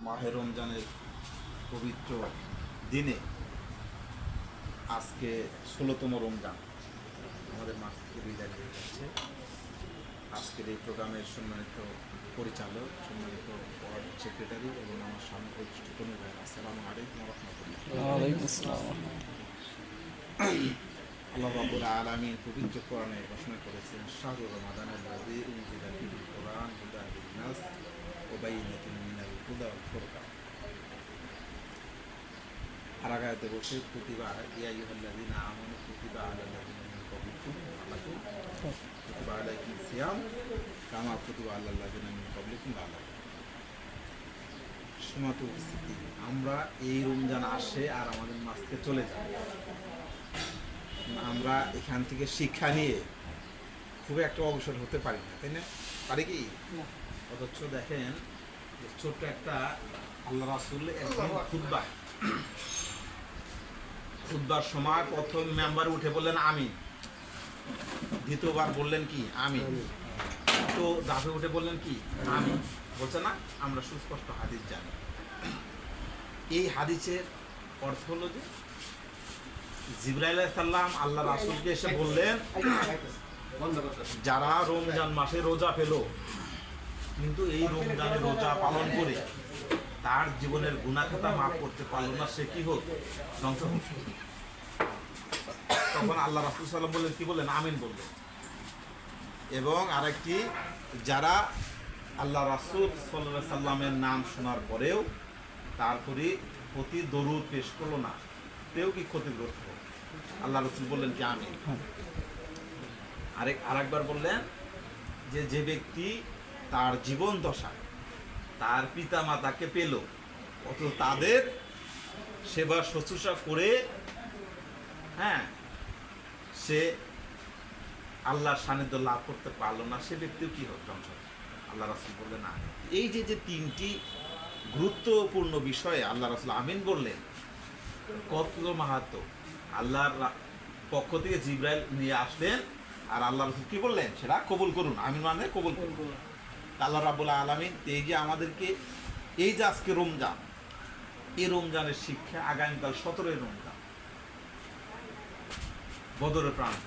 মাহে রমজানের পবিত্র দিনে আজকে ১৬তম রমজান আমাদের মাঠ থেকে বিদায় নিয়ে যাচ্ছে। আজকের এই প্রোগ্রামের সম্মানিত পরিচালক, সম্মানিত ওয়ার্ড সেক্রেটারি এবং আমার সামনে উপস্থিত কর্মী ভাই, আসসালামু আলাইকুম ওয়া রাহমাতুল্লাহ। আল্লাহ রাব্বুল আলামিন পবিত্র কোরআনে ঘোষণা করেছেন, শাহরু রমাদানাল্লাযী উনজিলা ফীহিল কুরআন হুদান লিন-নাস ওয়া বায়িনাতিন মিনাল হুদা ওয়াল ফুরকান। আর আয়াতে বলছে, কুতিবা ইয়া আইয়ুহাল্লাযীনা আমানু কুতিবা আলাল্লাযীনা মিন ক্বাবলিকুম কুতিবা আলাইকুমুস সিয়াম কামা কুতিবা আলাল্লাযীনা মিন ক্বাবলিকুম লাআল্লাকুম। সমাত উপস্থিতি, আমরা এই রমজান আসে আর আমাদের মাস থেকে চলে যায়, আমরা এখান থেকে শিক্ষা নিয়ে খুব একটা অবসর হতে পারি না, তাই না? পারি কি? অথচ দেখেন ছোট্ট একটা আল্লাহ রাসূল একদিন খুতবার সময় প্রথম মেম্বার উঠে বললেন আমিন, দ্বিতীয়বার বললেন কি আমিন, তো দাফে উঠে বললেন কি আমিন। বলছে না? আমরা সুস্পষ্ট হাদিস জানি। এই হাদিসের অর্থ হলো যে জিবরাইল আলাইহিস সালাম আল্লাহ রাসূলকে এসে বললেন, যারা রমজান মাসে রোজা পেল কিন্তু এই রমজানে রোজা পালন করে তার জীবনের গুনাহ খাতা মাফ করতে পারল না, সে কি হোক? ধ্বংস হোক। তখন আল্লাহ রাসূল সাল্লাল্লাহু আলাইহি ওয়াসাল্লাম বললেন কি? বললেন আমিন বললেন। এবং আরেকটি, যারা আল্লাহ রাসূল সাল্লাল্লাহু আলাইহি সাল্লামের নাম শোনার পরেও তারপরে প্রতি দরুদ পেশ করলো না, তেও কি ক্ষতিগ্রস্ত? আল্লাহ রাসূল বললেন কি আমিন। আরেকবার বললেন যে ব্যক্তি তার জীবন দশায় তার পিতা মাতাকে পেল অত তাদের সেবা শুশ্রূষা করে সে আল্লাহর সান্নিধ্য লাভ করতে পারলো না, সে ব্যক্তিও কি হোক? ধ্বংস। আল্লাহ রাসূল বললেন না। এই যে তিনটি গুরুত্বপূর্ণ বিষয়ে আল্লাহ রাসূল আমিন বললেন, কত মাহাত্ম! আল্লাহর পক্ষ থেকে জিবরাইল নিয়ে আসলেন আর আল্লাহ রাসূল কি বললেন? সেটা কবুল করুন। আমিন মানে কবুল করুন। আল্লাহ রাব্বুল আলামিন এই যে আমাদেরকে এই যে আজকে রমজান, এই রমজানের শিক্ষা আগামীকাল 17 রমজান বদরের প্রান্ত,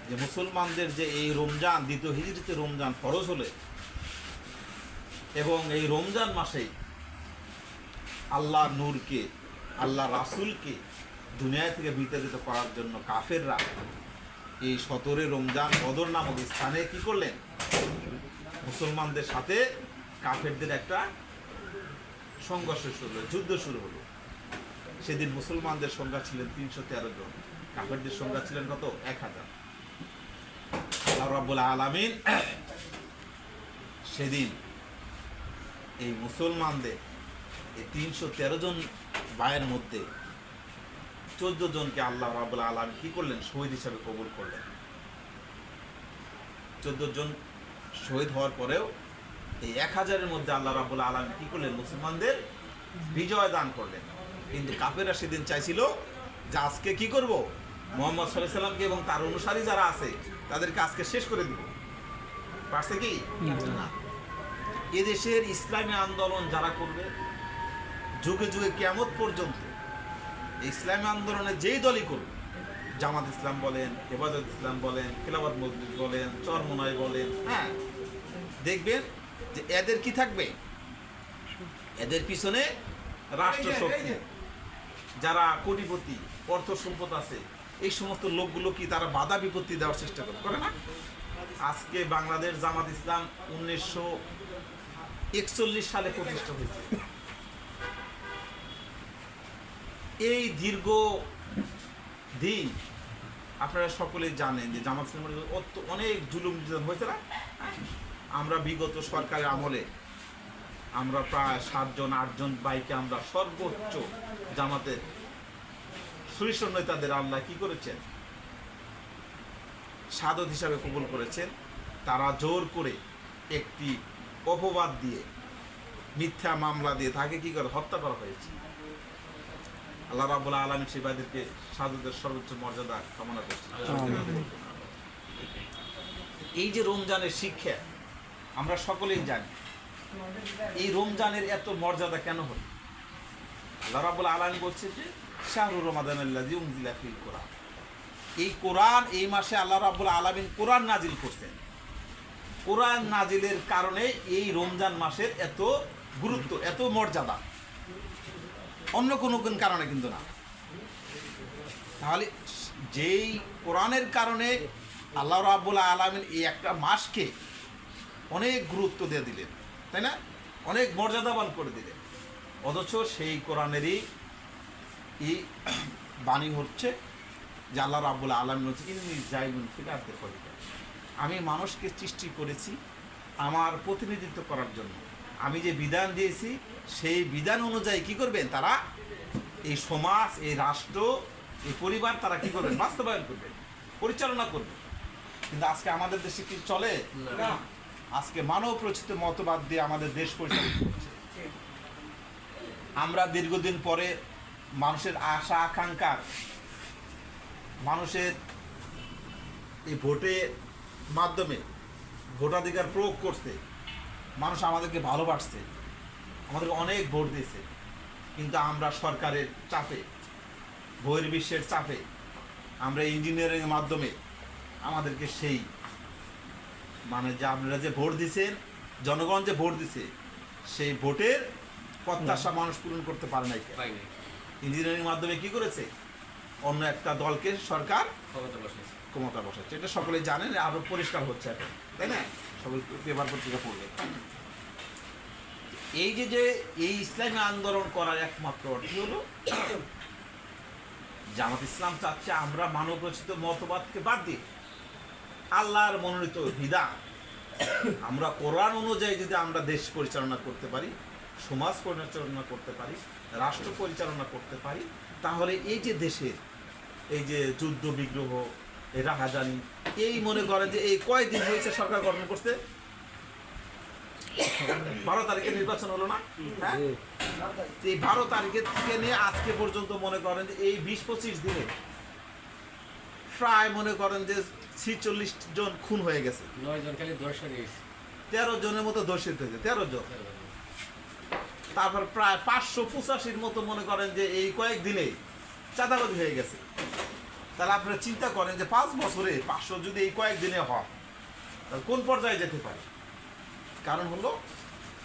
যে মুসলমানদের যে এই রমজান দ্বিতীয় হিজরিতে রমজান ফরজ হলে এবং এই রমজান মাসেই আল্লাহ নূরকে, আল্লাহ রাসূলকে দুনিয়া থেকে বিতাড়িত করার জন্য কাফেররা এই 17 রমজান বদর নামক স্থানে কি করলেন? মুসলমানদের সাথে কাফেরদের একটা সংঘর্ষ শুরু হলো, যুদ্ধ শুরু হলো। সেদিন মুসলমানদের সংখ্যা ছিলেন 313 জন, কাফেরদের সংখ্যা ছিলেন কত? 1000। আল্লাহ রাব্বুল আলামিন সেদিন এই মুসলমানদের এই 313 জন ভাইয়ের মধ্যে 14 জনকে আল্লাহ রাব্বুল আলামিন কি করলেন? শহীদ হিসাবে কবুল করলেন। 14 জন শহীদ হওয়ার পরেও এই 1000-এর মধ্যে আল্লাহ রাব্বুল আলামিন কি করলেন? মুসলমানদের বিজয় দান করলেন। কিন্তু কাফেররা সেদিন চাইছিল যে আজকে কি করব? মুহাম্মদ সাল্লাল্লাহু আলাইহি সাল্লামকে এবং তার অনুসারী যারা আছে তাদেরকে আজকে শেষ করে দিব। পারছে কি? না। এদেশের ইসলামী আন্দোলন যারা করবে যুগে যুগে কিয়ামত পর্যন্ত, ইসলামী আন্দোলনে যেই দলই করবে, জামাত ইসলাম বলেন, হেফাজত ইসলাম বলেন, খেলাফত মজলিস বলেন, চরমোনাই বলেন, দেখবেন যে এদের কি থাকবে? এদের পিছনে রাষ্ট্রশক্তি, যারা কোটিপতি, অর্থ সম্পদ আছে, এই সমস্ত লোকগুলো কি তারা বাধা বিপত্তি দেওয়ার চেষ্টা করে না? আজকে বাংলাদেশ জামাত ইসলাম 1941 সালে প্রতিষ্ঠা হয়েছে। এই দীর্ঘ দিন আপনারা সকলেই জানেন যে জামাত ইসলামের অনেক জুলুম নির্যাতন হয়েছে না? আমরা বিগত সরকারের আমলে আমরা প্রায় 7-8 জন ভাইকে আমরা সর্বোচ্চ জামাতের শীর্ষ নেতাদের আল্লাহ কি করেছেন? শাহাদত হিসাবে কবুল করেছেন। তারা জোর করে একটি অপবাদ দিয়ে, মিথ্যা মামলা দিয়ে তাকে কি করে? হত্যা করা হয়েছে। আল্লাহ রাব্বুল আলামিন সেই ভাইদেরকে শাহাদতের সর্বোচ্চ মর্যাদা কামনা করছেন। এই যে রমজানের শিক্ষা আমরা সকলেই জানি, এই রমজানের এত মর্যাদা কেন হল? আল্লাহ রাব্বুল আলামিন বলছে যে শাহরুর রমাদানাল্লাযী উনজিলা ফিল কোরআন, এই কোরআন, এই মাসে আল্লাহ রাব্বুল আলামিন কোরআন নাজিল করছেন। কোরআন নাজিলের কারণে এই রমজান মাসের এত গুরুত্ব, এত মর্যাদা, অন্য কোনো কারণে কিন্তু না। তাহলে যেই কোরআনের কারণে আল্লাহ রাব্বুল আলামিন এই একটা মাসকে অনেক গুরুত্ব দিয়ে দিলেন, তাই না, অনেক মর্যাদাবান করে দিলেন, অথচ সেই কোরআনেরই এই বাণী হচ্ছে যে আল্লাহ রাব্বুল আলামিন হচ্ছে ইন্নী জাইলুন ফিল আরদি খলিফা, আমি মানুষকে সৃষ্টি করেছি আমার প্রতিনিধিত্ব করার জন্য। আমি যে বিধান দিয়েছি সেই বিধান অনুযায়ী কি করবেন তারা, এই সমাজ, এই রাষ্ট্র, এই পরিবার তারা কি করবেন, বাস্তবায়ন করবেন, পরিচালনা করবে। কিন্তু আজকে আমাদের দেশে কি চলে? আজকে মানব রচিত মতবাদ দিয়ে আমাদের দেশ পরিচালিত হচ্ছে। আমরা দীর্ঘদিন পরে মানুষের আশা আকাঙ্ক্ষার, মানুষের এই ভোটের মাধ্যমে ভোটাধিকার প্রয়োগ করতে মানুষ আমাদেরকে ভালোবাসছে, আমাদেরকে অনেক ভোট দিয়েছে, কিন্তু আমরা সরকারের চাপে, বহির্বিশ্বের চাপে, আমরা ইঞ্জিনিয়ারিংয়ের মাধ্যমে আমাদেরকে সেই মানে যে আপনারা যে ভোট দিচ্ছেন, জনগণ যে ভোট দিছে, সেই ভোটের প্রত্যাশা মানুষ পূরণ করতে পারে নাই। ইঞ্জিনিয়ারিং মাধ্যমে কি করেছে, অন্য একটা দলকে সরকার ক্ষমতা বসাচ্ছে। এটা সকলেই জানেন, আরো পরিষ্কার হচ্ছে এখন, তাই না, সকল পেপার পত্রিকা পড়লে। এই যে এই ইসলামী আন্দোলন করার একমাত্র অর্থ হলো জামাত ইসলাম চাচ্ছে আমরা মানব রচিত মতবাদকে বাদ দিয়ে আল্লাহর মনোনীত বিধান, আমরা কোরআন অনুযায়ী যদি আমরা দেশ পরিচালনা করতে পারি, সমাজ পরিচালনা করতে পারি, রাষ্ট্র পরিচালনা করতে পারি, তাহলে এই যে দেশের এই যে যুদ্ধ বিগ্রহ, এই রাহাজানি, এই মনে করেন যে এই কয়দিন হয়েছে সরকার গঠন করতে, 12 তারিখে নির্বাচন হলো না? হ্যাঁ, এই 12 তারিখের থেকে নিয়ে আজকে পর্যন্ত মনে করেন যে এই 20-25 দিনে প্রায় মনে করেন যে 46 জন খুন হয়ে গেছে, 9 জন খালি দর্শক হয়েছে, 13 জনের মতো দোষিত হয়েছে, 13 জন। তারপর প্রায় 585-র মতো মনে করেন যে এই কয়েকদিনে চাঁদাবাজি হয়ে গেছে। তাহলে আপনারা চিন্তা করেন যে 5 বছরে 500 যদি এই কয়েকদিনে হয়, তাহলে কোন পর্যায়ে যেতে পারে? কারণ হলো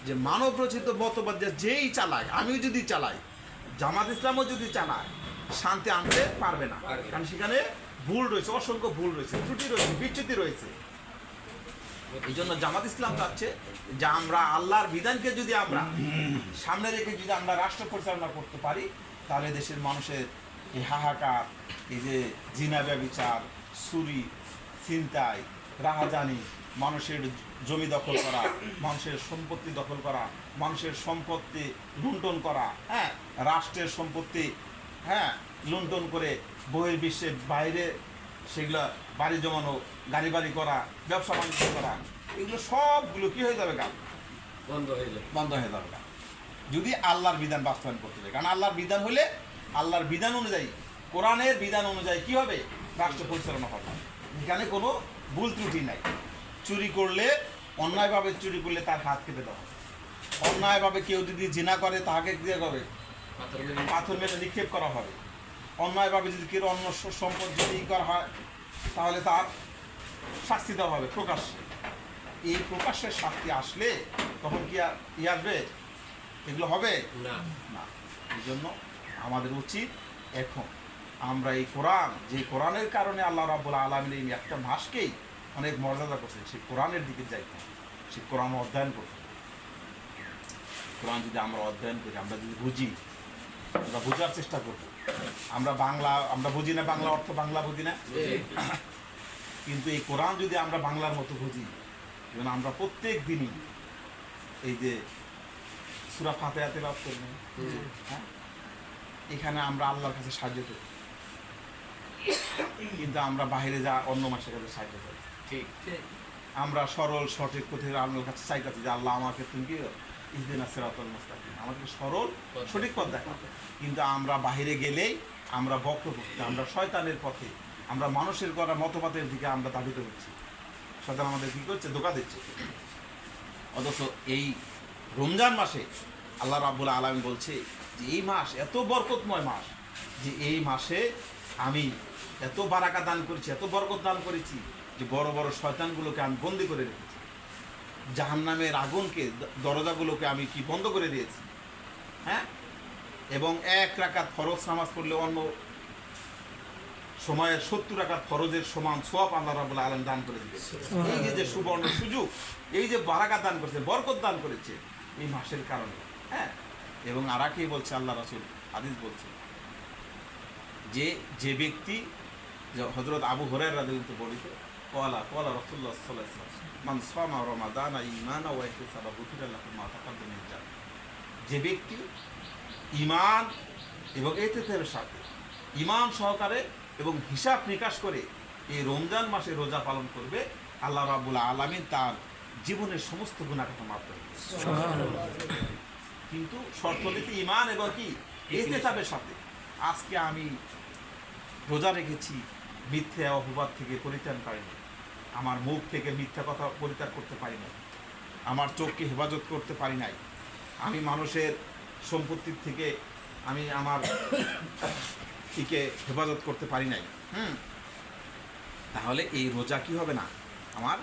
যে মানব রচিত মতবাদ যেই চালায়, আমিও যদি চালাই, জামাত ইসলামও যদি চালায়, শান্তি আনতে পারবে না। কারণ সেখানে ভুল রয়েছে, অসংখ্য ভুল রয়েছে, ত্রুটি রয়েছে, বিচ্যুতি রয়েছে। এই জন্য জামাত ইসলাম চাচ্ছে যে আমরা আল্লাহর বিধানকে যদি আমরা সামনে রেখে যদি আমরা রাষ্ট্র পরিচালনা করতে পারি, তাহলে দেশের মানুষের এই হাহাকার, এই যে জিনা ব্যভিচার, চুরি, ছিনতাই, রাহাজানি, মানুষের জমি দখল করা, মানুষের সম্পত্তি দখল করা, মানুষের সম্পত্তি লুণ্ঠন করা, হ্যাঁ, রাষ্ট্রের সম্পত্তি, হ্যাঁ, লুণ্ঠন করে বহির্বিশ্বের বাইরে সেগুলো বাড়ি জমানো, গাড়ি বাড়ি করা, ব্যবসা বাণিজ্য করা, এগুলো সবগুলো কি হয়ে যাবে? গান বন্ধ হয়ে যাবে গান, যদি আল্লাহর বিধান বাস্তবায়ন করতে হবে। কারণ আল্লাহর বিধান হলে আল্লাহর বিধান অনুযায়ী, কোরআনের বিধান অনুযায়ী কি হবে? রাষ্ট্র পরিচালনা হবে। এখানে কোনো ভুল ত্রুটি নাই। চুরি করলে, অন্যায়ভাবে চুরি করলে তার হাত কেটে দেওয়া হবে। অন্যায়ভাবে কেউ যদি জিনা করে তাকে দিয়ে হবে পাথর মেরে নিক্ষেপ করা হবে। অন্যায়ভাবে যদি কেউ অন্য সম্পদ যদি করা হয়, তাহলে তার শাস্তি দেওয়া হবে প্রকাশ্যে। এই প্রকাশ্যের শাস্তি আসলে তখন কি আসবে? এগুলো হবে না। এই জন্য আমাদের উচিত এখন আমরা এই কোরআন, যে কোরআনের কারণে আল্লাহ রাব্বুল আলামিন এই একটা মাসকেই অনেক মর্যাদা করছেন, সেই কোরআনের দিকে যাইতে, সেই কোরআন অধ্যয়ন করতে। কোরআন যদি আমরা অধ্যয়ন করি, আমরা যদি বুঝি, আমরা বোঝার চেষ্টা করব। আমরা বাংলা, আমরা বুঝি না বাংলা অর্থ, বাংলা বুঝি না, কিন্তু এই কোরআন যদি আমরা বাংলার মতো বুঝি, যেন আমরা প্রত্যেক দিনই এই যে সূরা ফাতিহা তেলাওয়াত করব, হ্যাঁ, এখানে আমরা আল্লাহর কাছে সাহায্য করি, কিন্তু আমরা বাইরে যা অন্য মাসের কাছে সাহায্য করি। ঠিক, আমরা সরল সঠিক পথে আল্লাহর কাছে চাইতেছি যে আল্লাহ আমাকে তুমি কি ইহদিনা সিরাতাল মুস্তাকিম, আমাকে সরল সঠিক পথ দেখাও। কিন্তু আমরা বাইরে গেলেই আমরা বক্রপক্ষে, আমরা শয়তানের পথে, আমরা মানুষের করা মতবাদের দিকে আমরা ধাবিত হচ্ছি। শয়তান আমাদের কী করছে? ধোঁকা দিচ্ছে। অথচ এই রমজান মাসে আল্লাহ রাব্বুল আলামিন বলছে যে এই মাস এত বরকতময় মাস, যে এই মাসে আমি এত বারাকা দান করেছি, এত বরকত দান করেছি, যে বড় বড় শয়তানগুলোকে আমি বন্দি করে রেখেছি, জাহান্নামের আগুনকে, দরজাগুলোকে আমি কি বন্ধ করে দিয়েছি, হ্যাঁ। এবং 1 রাকাত ফরজ নামাজ পড়লে অন্য সময়ে 70 রাকাত ফরজের সমান সওয়াব আল্লাহ রাব্বুল আলামিন দান করে দিবে। এই যে সুবর্ণ সুযোগ, এই যে বারাকা দান করেছে, বরকত দান করেছে এই মাসের কারণে, হ্যাঁ। এবং আরাকেই বলছে আল্লাহ রাসূল, হাদিস বলছে যে যে ব্যক্তি, হযরত আবু হুরায়রা রাদিয়াল্লাহু বলিত ক্বালা রাসূলুল্লাহ সাল্লাল্লাহু আলাইহি ওয়াসাল্লাম মান সামা রমাদান ঈমানান ওয়া ইহতিসাবান গুফিরা লাহু মা তাকাদ্দামা মিন যানবি। যে ব্যক্তি ঈমান এবং ইহতিসাবের সাথে, ঈমান সহকারে এবং হিসাব নিকাশ করে এই রমজান মাসে রোজা পালন করবে, আল্লাহ রাব্বুল আলামিন তার জীবনের সমস্ত গুনাহ মাফ করে দিবেন। সুবহানাল্লাহ। কিন্তু শর্ত দিতে ঈমান এবং কি ইহতিসাবের সাথে। আজকে আমি রোজা রেখেছি, মিথ্যা অপবাদ থেকে পরিত্রাণ পাইনি, আমার মুখ থেকে মিথ্যা কথা পরিত্যাগ করতে পারি নাই, আমার চোখকে হেফাজত করতে পারি নাই, আমি মানুষের সম্পত্তির থেকে আমি আমার থেকে হেফাজত করতে পারি নাই, তাহলে এই রোজা কি হবে না, আমার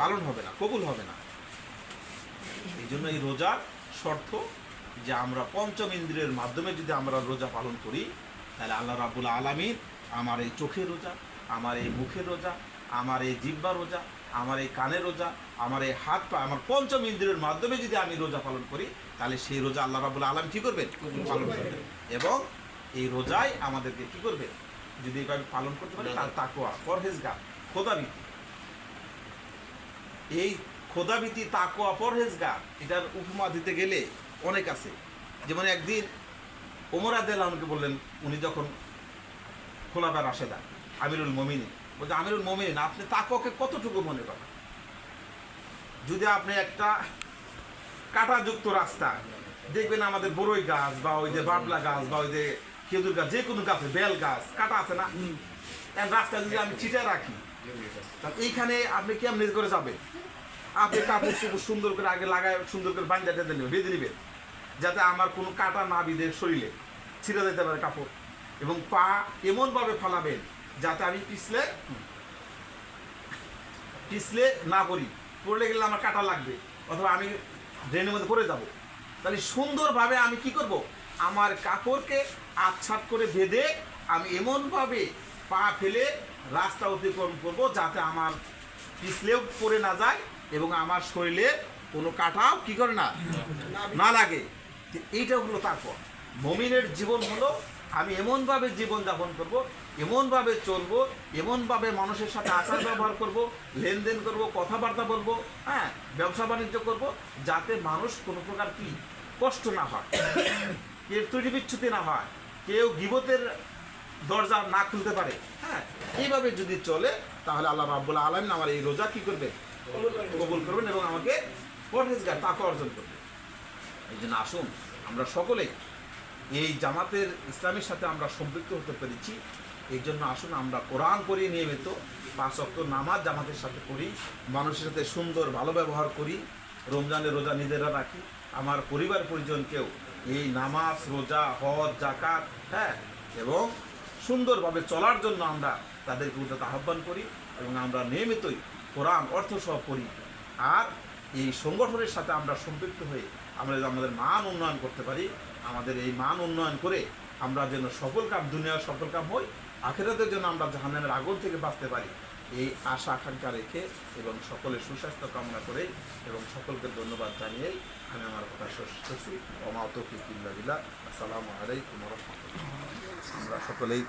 পালন হবে না, কবুল হবে না। এই জন্য এই রোজার শর্ত যে আমরা পঞ্চম ইন্দ্রিয়ের মাধ্যমে যদি আমরা রোজা পালন করি, তাহলে আল্লাহ রাব্বুল আলামিন আমার এই চোখের রোজা, আমার এই মুখের রোজা, আমার এই জিহ্বার রোজা, আমার এই কানের রোজা, আমার এই হাত পা, আমার পঞ্চম ইন্দ্রিয়ের মাধ্যমে যদি আমি রোজা পালন করি, তাহলে সেই রোজা আল্লাহ রাব্বুল আলামিন কি করবেন, পালন করবেন। এবং এই রোজায় আমাদেরকে কি করবে, যদি এইভাবে পালন করতে পারি, তার তাকওয়া, পরহেজগার, খোদাভীতি। এই খোদাভীতি, তাকওয়া, পরহেজগার, এটার উপমা দিতে গেলে অনেক আছে। যেমন একদিন ওমর রাদিয়াল্লাহু আনহুকে বললেন, উনি যখন খোলাফায়ে রাশেদা, আমিরুল মুমিনিন, বলছে আমিরুল মুমিনিন আপনি তাকওয়াকে কতটুকু মনে করেন? যদি আপনি একটা কাঁটাযুক্ত রাস্তা দেখবেন, আমাদের বড়ই গাছ বা ওই যে বাবলা গাছ বা ওই যে খেজুর গাছ, যে কোনো গাছে বেল গাছ কাটা আছে না, রাস্তা যদি আমি ছিটে রাখি, তাহলে এইখানে আপনি কেমন করে যাবেন? আপনি কাপড় চোপড় সুন্দর করে আগে লাগায় সুন্দর করে বান্ধা টেঁধে নেবেন, বেঁধে নেবেন, যাতে আমার কোনো কাটা না বিঁধে শরীরে ছিঁড়ে যেতে পারে কাপড়। এবং পা এমনভাবে ফালাবেন যাতে আমি পিছলে না পড়ি, পড়লে গেলে আমার কাটা লাগবে, অথবা আমি ড্রেনের মধ্যে পড়ে যাব। তাহলে সুন্দরভাবে আমি কি করব, আমার কাপড়কে আচ্ছাদ করে বেঁধে আমি এমনভাবে পা ফেলে রাস্তা অতিক্রম করব যাতে আমার পিছলেও পড়ে না যায় এবং আমার শরীরে কোনো কাটাও কি করে না লাগে। এইটা হলো তাকওয়া। মুমিনের জীবন হলো আমি এমনভাবে জীবনযাপন করব, এমনভাবে চলবো, এমনভাবে মানুষের সাথে আচার ব্যবহার করব, লেনদেন করব, কথাবার্তা বলবো, হ্যাঁ, ব্যবসা বাণিজ্য করব, যাতে মানুষ কোনো প্রকার কি কষ্ট না হয়, কেউ ত্রুটি বিচ্ছুতি না হয়, কেউ গীবতের দরজা না খুলতে পারে, হ্যাঁ। এইভাবে যদি চলে, তাহলে আল্লাহ রাব্বুল আলামিন আমার এই রোজা কি করবে, কবুল করবেন এবং আমাকে পরহেজগার, তাকওয়া অর্জন করবে। এই জন্য আসুন আমরা সকলেই এই জামাতের ইসলামের সাথে আমরা সম্পৃক্ত হতে পেরেছি। এই জন্য আসুন আমরা কোরআন পড়ি, নিয়মিত 5 ওয়াক্ত নামাজ জামাতের সাথে পড়ি, মানুষের সাথে সুন্দর ভালো ব্যবহার করি, রমজানের রোজা নিজেরা রাখি, আমার পরিবার পরিজনকেও এই নামাজ, রোজা, হজ, যাকাত, হ্যাঁ, এবং সুন্দরভাবে চলার জন্য আমরা তাদেরকে উদ্যত আহ্বান করি এবং আমরা নিয়মিতই কোরআন অর্থসহ পড়ি। আর এই সংগঠনের সাথে আমরা সম্পৃক্ত হয়ে আমরা আমাদের মান উন্নয়ন করতে পারি, আমাদের এই মান উন্নয়ন করে আমরা যেন সফল কাম, দুনিয়ার সফল কাম হই, আখিরাতের জন্য আমরা জাহান্নামের আগুন থেকে বাঁচতে পারি, এই আশা আকাঙ্ক্ষা রেখে এবং সকলের সুস্বাস্থ্য কামনা করে এবং সকলকে ধন্যবাদ জানিয়েই আমি আমার কথা শেষ করছি। ওমা তৌফিক ইল্লা বিল্লাহ। আসসালামু আলাইকুম ওয়া রাহমাতুল্লাহ। আমরা সকলেই